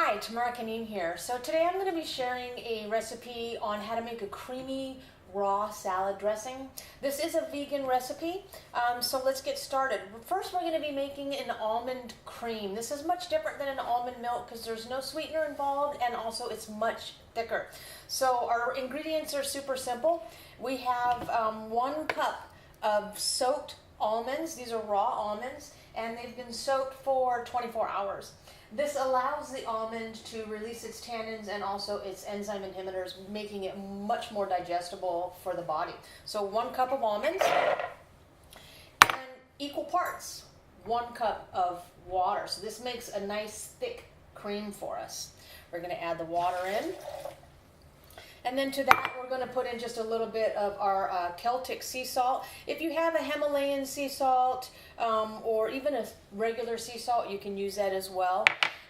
Hi, Tamara Canine here. So today I'm going to be sharing a recipe on how to make a creamy raw salad dressing. This is a vegan recipe, so let's get started. First we're going to be making an almond cream. This is much different than an almond milk because there's no sweetener involved, and also it's much thicker. So our ingredients are super simple. We have 1 cup of soaked almonds. These are raw almonds, and they've been soaked for 24 hours. This allows the almond to release its tannins and also its enzyme inhibitors, making it much more digestible for the body. So 1 cup of almonds and equal parts 1 cup of water. So this makes a nice thick cream for us. We're going to add the water in. And then to that, we're going to put in just a little bit of our Celtic sea salt. If you have a Himalayan sea salt or even a regular sea salt, you can use that as well.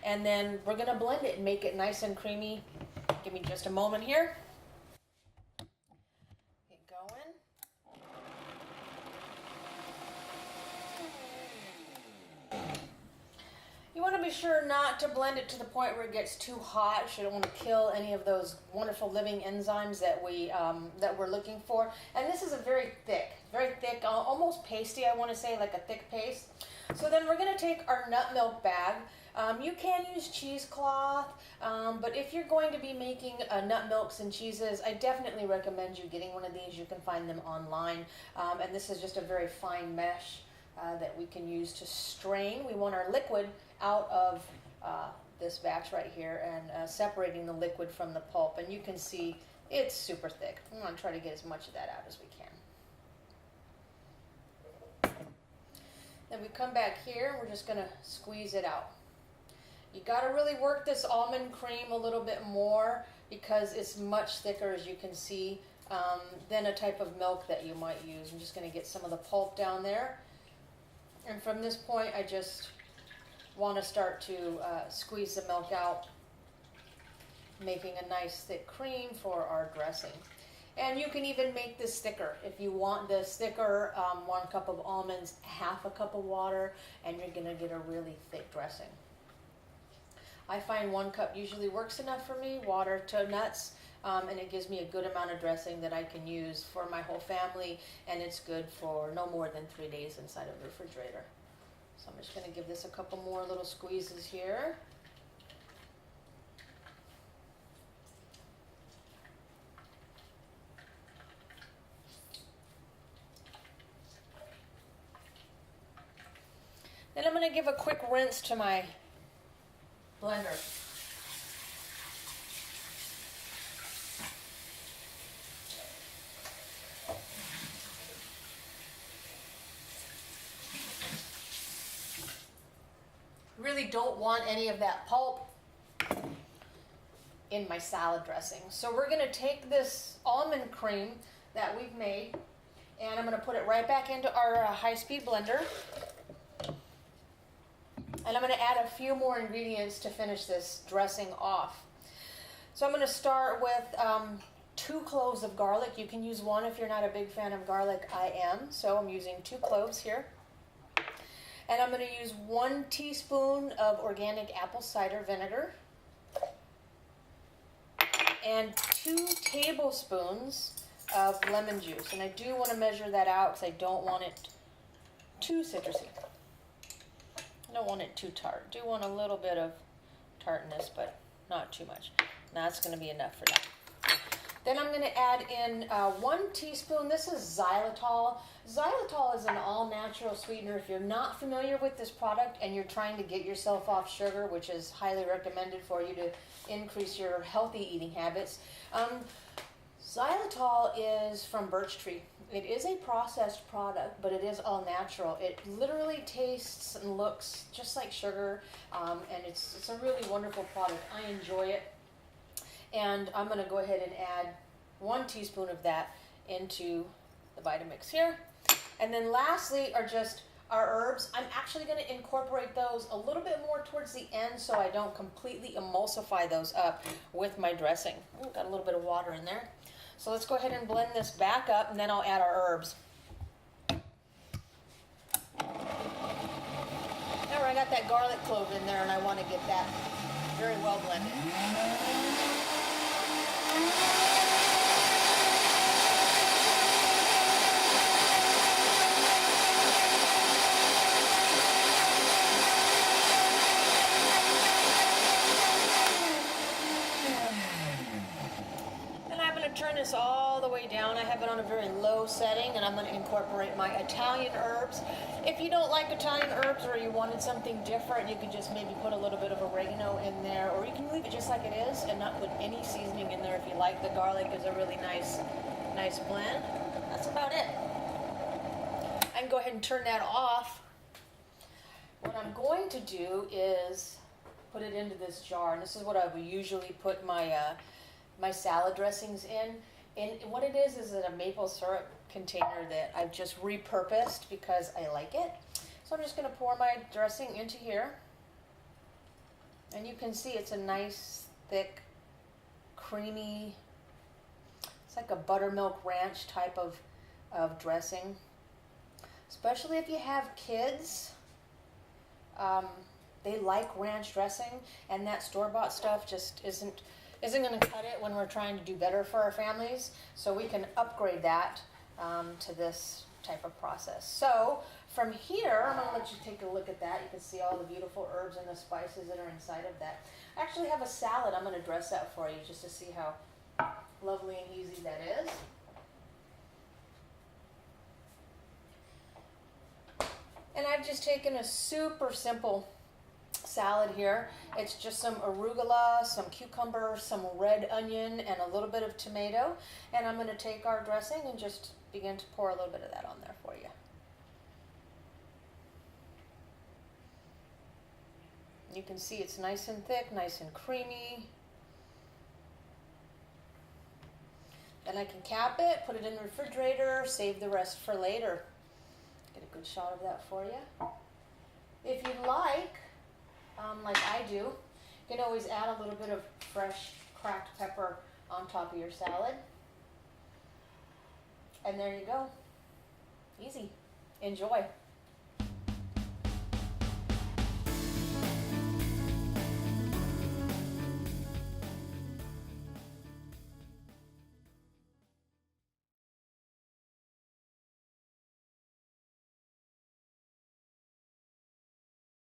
And then we're going to blend it and make it nice and creamy. Give me just a moment here. Get going. You want to be sure not to blend it to the point where it gets too hot. You don't want to kill any of those wonderful living enzymes that we're looking for. And this is a very thick, almost pasty, I want to say, like a thick paste. So then we're going to take our nut milk bag. You can use cheesecloth, but if you're going to be making nut milks and cheeses, I definitely recommend you getting one of these. You can find them online. And this is just a very fine mesh that we can use to strain. We want our liquid out of this batch right here and separating the liquid from the pulp. And you can see it's super thick. I'm going to try to get as much of that out as we can. Then we come back here and we're just going to squeeze it out. You got to really work this almond cream a little bit more because it's much thicker, as you can see, than a type of milk that you might use. I'm just going to get some of the pulp down there. And from this point, I just want to start to squeeze the milk out, making a nice thick cream for our dressing. And you can even make this thicker. If you want this thicker, 1 cup of almonds, ½ cup of water, and you're going to get a really thick dressing. I find 1 cup usually works enough for me, water to nuts, and it gives me a good amount of dressing that I can use for my whole family, and it's good for no more than 3 days inside of the refrigerator. So I'm just going to give this a couple more little squeezes here. Then I'm going to give a quick rinse to my blender. Really don't want any of that pulp in my salad dressing. So we're going to take this almond cream that we've made and I'm going to put it right back into our high-speed blender. And I'm going to add a few more ingredients to finish this dressing off. So I'm going to start with 2 cloves of garlic. You can use 1 if you're not a big fan of garlic. I am, so I'm using 2 cloves here. And I'm going to use 1 teaspoon of organic apple cider vinegar and 2 tablespoons of lemon juice. And I do want to measure that out because I don't want it too citrusy. I don't want it too tart. I do want a little bit of tartness, but not too much. That's going to be enough for that. Then I'm going to add in 1 teaspoon. This is xylitol. Xylitol is an all-natural sweetener. If you're not familiar with this product and you're trying to get yourself off sugar, which is highly recommended for you to increase your healthy eating habits, xylitol is from birch tree. It is a processed product, but it is all natural. It literally tastes and looks just like sugar, and it's a really wonderful product. I enjoy it. And I'm going to go ahead and add 1 teaspoon of that into the Vitamix here. And then lastly are just our herbs. I'm actually going to incorporate those a little bit more towards the end so I don't completely emulsify those up with my dressing. Ooh, got a little bit of water in there. So let's go ahead and blend this back up, and then I'll add our herbs. Now I got that garlic clove in there, and I want to get that very well blended. And I'm going to turn this all the way down. I have it on a very low setting, and I'm going to incorporate my Italian herbs. If you don't like Italian herbs or you wanted something different, you could just maybe put a little bit of oregano in there, or you can leave it just like it is and not put any seasoning in there if you like. The garlic is a really nice blend. That's about it. I can go ahead and turn that off. What I'm going to do is put it into this jar, and this is what I would usually put my my salad dressings in. And what it is a maple syrup container that I've just repurposed because I like it. So I'm just going to pour my dressing into here. And you can see it's a nice, thick, creamy, it's like a buttermilk ranch type of dressing. Especially if you have kids. They like ranch dressing, and that store-bought stuff just isn't going to cut it when we're trying to do better for our families. So we can upgrade that to this type of process. So from here, I'm going to let you take a look at that. You can see all the beautiful herbs and the spices that are inside of that. I actually have a salad. I'm going to dress that for you just to see how lovely and easy that is. And I've just taken a super simple salad here. It's just some arugula, some cucumber, some red onion, and a little bit of tomato. And I'm going to take our dressing and just begin to pour a little bit of that on there for you. You can see it's nice and thick, nice and creamy. Then I can cap it, put it in the refrigerator, save the rest for later. Get a good shot of that for you. If you like I do, you can always add a little bit of fresh cracked pepper on top of your salad. And there you go. Easy. Enjoy.